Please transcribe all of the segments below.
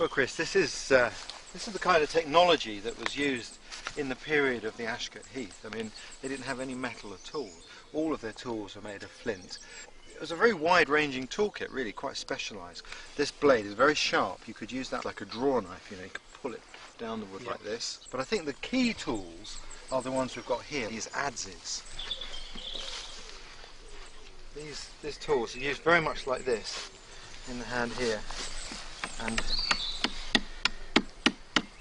Well, Chris, this is the kind of technology that was used in the period of the Ashcott Heath. I mean, they didn't have any metal at all. All of their tools were made of flint. It was a very wide-ranging toolkit, really, quite specialised. This blade is very sharp. You could use that like a draw knife, you know, you could pull it down the wood like this. But I think the key tools are the ones we've got here, these adzes. These tools are used very much like this in the hand here, and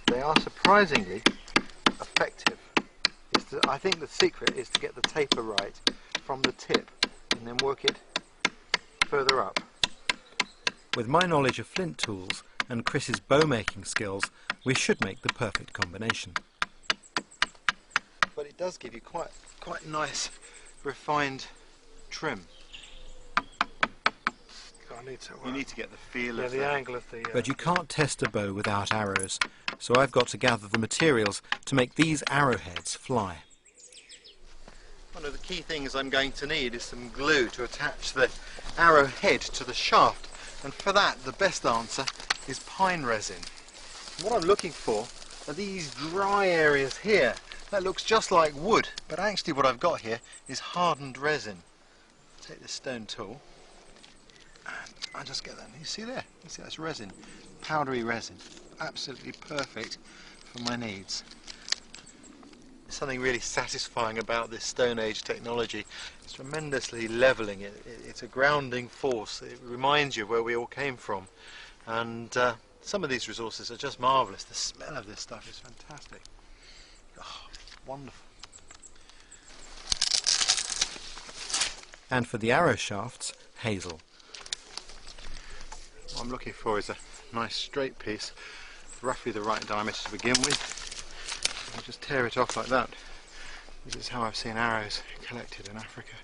they are surprisingly effective. I think the secret is to get the taper right from the tip and then work it further up. With my knowledge of flint tools and Chris's bow making skills, we should make the perfect combination. But it does give you quite nice refined trim. You need to get the feel of the angle of the... But you can't test a bow without arrows, so I've got to gather the materials to make these arrowheads fly. One of the key things I'm going to need is some glue to attach the arrowhead to the shaft, and for that the best answer is pine resin. What I'm looking for are these dry areas here. That looks just like wood, but actually what I've got here is hardened resin. Take this stone tool and I just get that. You see there? You see that's resin, powdery resin, absolutely perfect for my needs. There's something really satisfying about this Stone Age technology. It's tremendously levelling. It's a grounding force. It reminds you where we all came from, and some of these resources are just marvellous. The smell of this stuff is fantastic. Oh, wonderful. And for the arrow shafts, hazel. What I'm looking for is a nice straight piece, roughly the right diameter to begin with. I'll just tear it off like that. This is how I've seen arrows collected in Africa.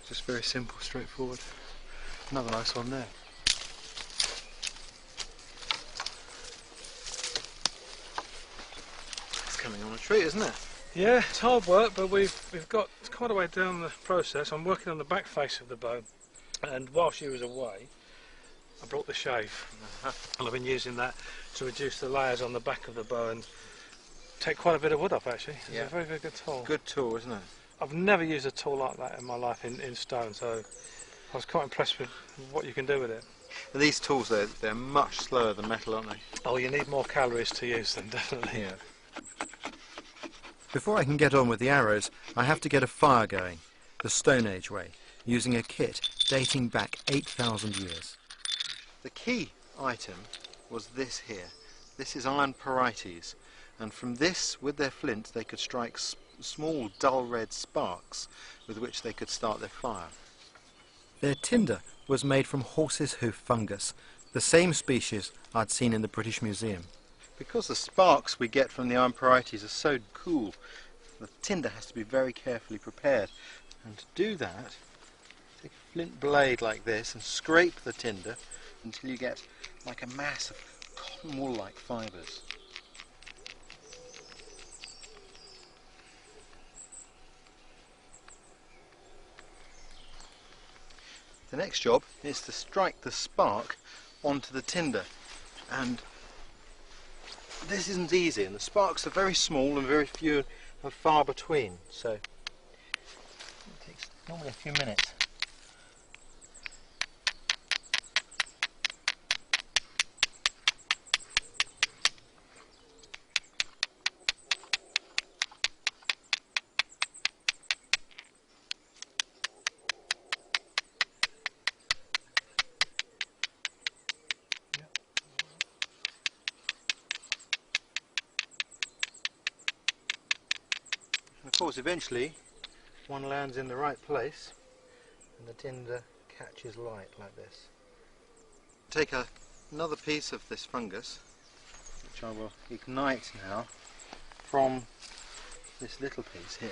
Just very simple, straightforward. Another nice one there. It's coming on a tree, isn't it? Yeah, it's hard work, but we've got quite a way down the process. I'm working on the back face of the bow, and while she was away, I brought the shave, and I've been using that to reduce the layers on the back of the bow and take quite a bit of wood off, actually. It's a very, very good tool. Good tool, isn't it? I've never used a tool like that in my life in stone, so I was quite impressed with what you can do with it. And these tools, they're much slower than metal, aren't they? Oh, you need more calories to use them, definitely. Yeah. Before I can get on with the arrows, I have to get a fire going, the Stone Age way, using a kit dating back 8,000 years. The key item was this here. This is iron porites, and from this, with their flint, they could strike small dull red sparks with which they could start their fire. Their tinder was made from horse's hoof fungus, the same species I'd seen in the British Museum. Because the sparks we get from the iron porites are so cool, the tinder has to be very carefully prepared. And to do that, take a flint blade like this and scrape the tinder until you get like a mass of cotton wool-like fibres. The next job is to strike the spark onto the tinder, and this isn't easy, and the sparks are very small and very few and far between, so it takes normally a few minutes. And of course, eventually one lands in the right place and the tinder catches light like this. Take another piece of this fungus, which I will ignite now from this little piece here.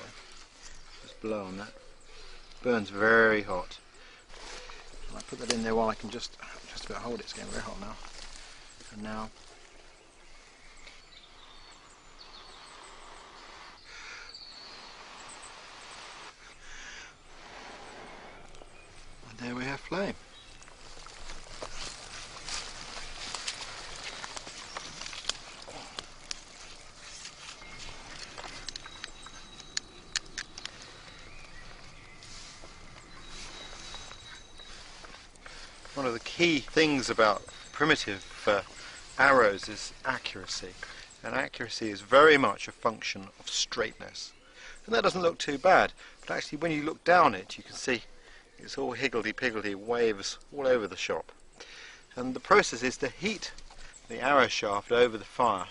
Just blow on that. Burns very hot. And I put that in there while I can just about hold it. It's getting very hot now. And now there we have flame. One of the key things about primitive arrows is accuracy, and accuracy is very much a function of straightness. And that doesn't look too bad, but actually when you look down it you can see it's all higgledy-piggledy waves all over the shop. And the process is to heat the arrow shaft over the fire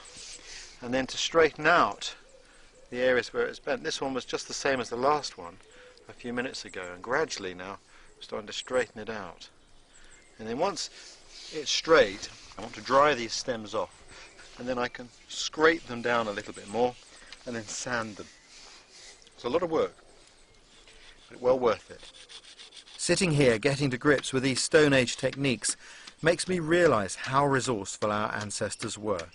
and then to straighten out the areas where it's bent. This one was just the same as the last one a few minutes ago, and gradually now I'm starting to straighten it out. And then once it's straight, I want to dry these stems off, and then I can scrape them down a little bit more and then sand them. It's a lot of work, but well worth it. Sitting here getting to grips with these Stone Age techniques makes me realise how resourceful our ancestors were.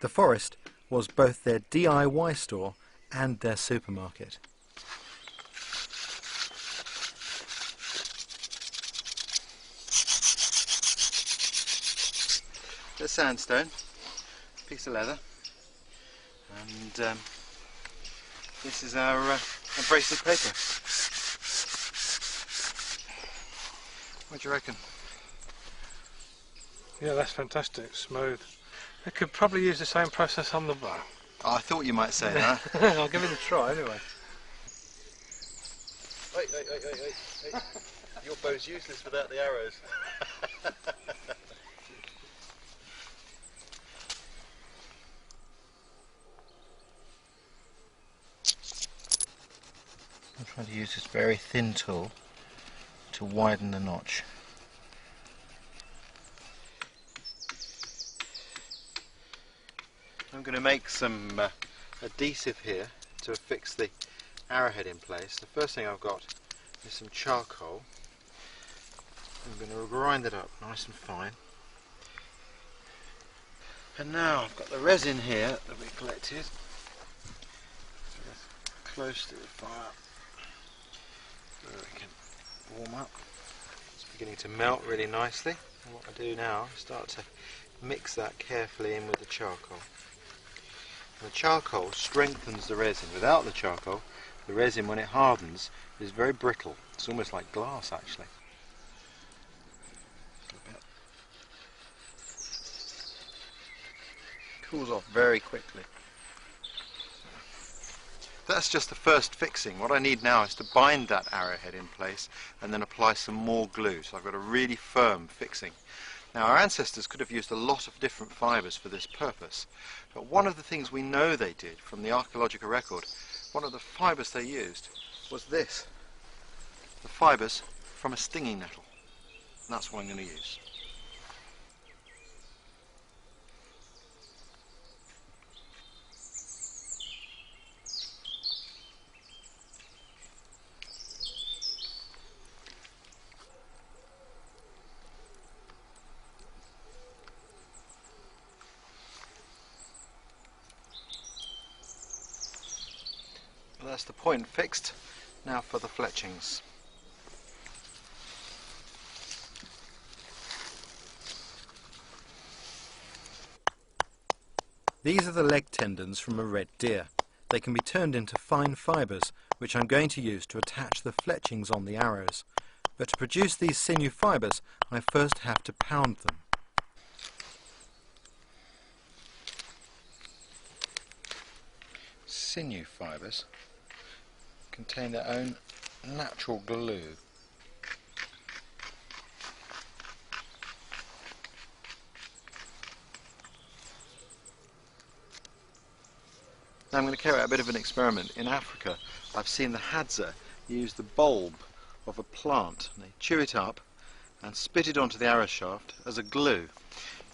The forest was both their DIY store and their supermarket. The sandstone, piece of leather, and this is our abrasive paper. What do you reckon? Yeah, that's fantastic, smooth. I could probably use the same process on the bow. Oh, I thought you might say that. I'll give it a try anyway. Hey. Your bow's useless without the arrows. I'm trying to use this very thin tool to widen the notch. I'm going to make some adhesive here to affix the arrowhead in place. The first thing I've got is some charcoal. I'm going to grind it up nice and fine. And now I've got the resin here that we collected. So that's close to the fire. So we can warm up. It's beginning to melt really nicely. And what I do now is start to mix that carefully in with the charcoal. And the charcoal strengthens the resin. Without the charcoal, the resin when it hardens is very brittle. It's almost like glass actually. Cools off very quickly. That's just the first fixing. What I need now is to bind that arrowhead in place and then apply some more glue. So I've got a really firm fixing. Now our ancestors could have used a lot of different fibres for this purpose, but one of the things we know they did from the archaeological record, one of the fibres they used was this, the fibres from a stinging nettle. And that's what I'm going to use. That's the point fixed. Now for the fletchings. These are the leg tendons from a red deer. They can be turned into fine fibres, which I'm going to use to attach the fletchings on the arrows. But to produce these sinew fibres, I first have to pound them. Sinew fibres contain their own natural glue. Now I'm going to carry out a bit of an experiment. In Africa I've seen the Hadza use the bulb of a plant, and they chew it up and spit it onto the arrow shaft as a glue.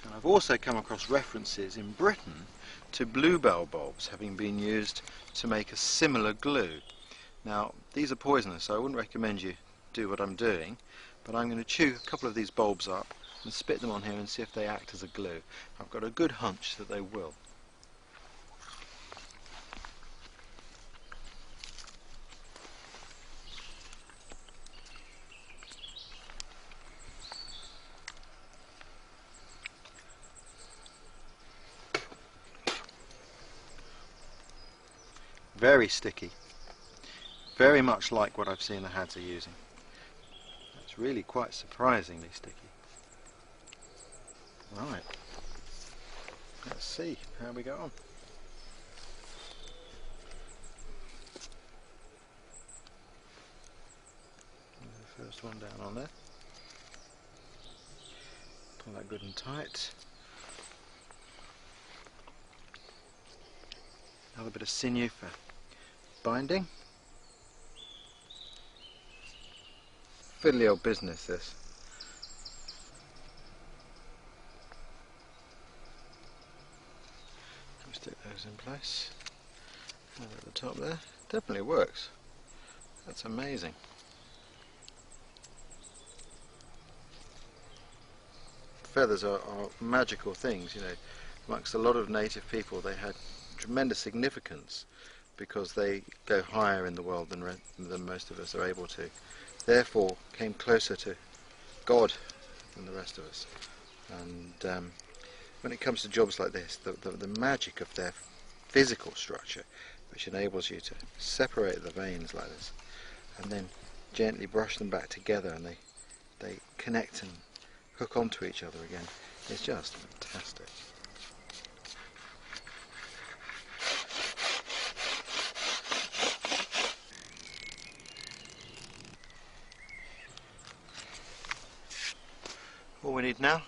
And I've also come across references in Britain to bluebell bulbs having been used to make a similar glue. Now these are poisonous, so I wouldn't recommend you do what I'm doing, but I'm going to chew a couple of these bulbs up and spit them on here and see if they act as a glue. I've got a good hunch that they will. Very sticky, very much like what I've seen the Hadza using. That's It's really quite surprisingly sticky. Right, let's see how we go on. The first one down on there. Pull that good and tight. Another bit of sinew for binding. Fiddly old business, this. Stick those in place. And at the top there, definitely works. That's amazing. Feathers are magical things, you know. Amongst a lot of native people, they had tremendous significance because they go higher in the world than most of us are able to. Therefore, came closer to God than the rest of us. And when it comes to jobs like this, the magic of their physical structure, which enables you to separate the veins like this, and then gently brush them back together, and they connect and hook onto each other again, is just fantastic. All we need now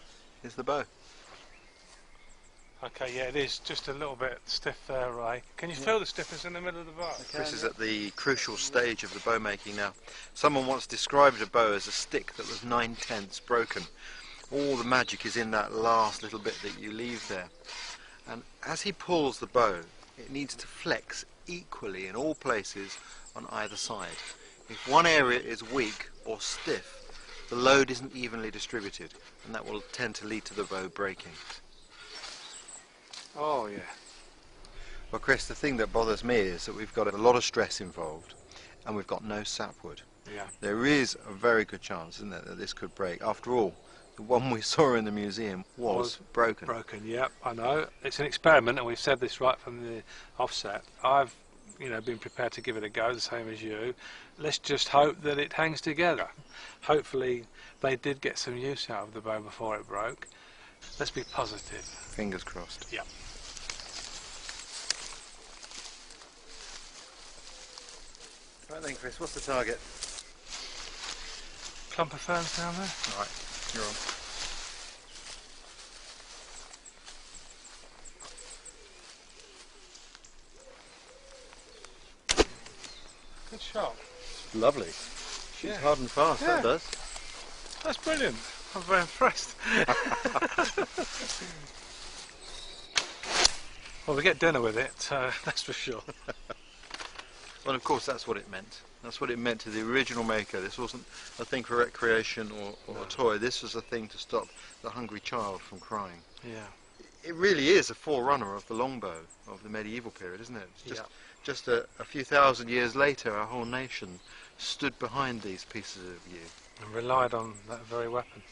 is the bow. Okay, yeah, it is just a little bit stiff there, Ray. Can you feel the stiffness in the middle of the bow? Chris is at the crucial stage of the bow making now. Someone once described a bow as a stick that was 9/10 broken. All the magic is in that last little bit that you leave there. And as he pulls the bow, it needs to flex equally in all places on either side. If one area is weak or stiff, the load isn't evenly distributed, and that will tend to lead to the bow breaking. Oh, yeah. Well, Chris, the thing that bothers me is that we've got a lot of stress involved, and we've got no sapwood. Yeah. There is a very good chance, isn't there, that this could break. After all, the one we saw in the museum was broken. Broken, yeah, I know. It's an experiment, and we've said this right from the offset. I've, been prepared to give it a go, the same as you. Let's just hope that it hangs together. Hopefully, they did get some use out of the bow before it broke. Let's be positive. Fingers crossed. Yeah. Right then, Chris, what's the target? Clump of ferns down there. All right, you're on. Good shot. Lovely. Shoots hard and fast, that does. That's brilliant. I'm very impressed. Well, we get dinner with it, that's for sure. Well, of course, that's what it meant. That's what it meant to the original maker. This wasn't a thing for recreation or a toy. This was a thing to stop the hungry child from crying. Yeah. It really is a forerunner of the longbow of the medieval period, isn't it? It's just a few thousand years later, our whole nation stood behind these pieces of yew. And relied on that very weapon.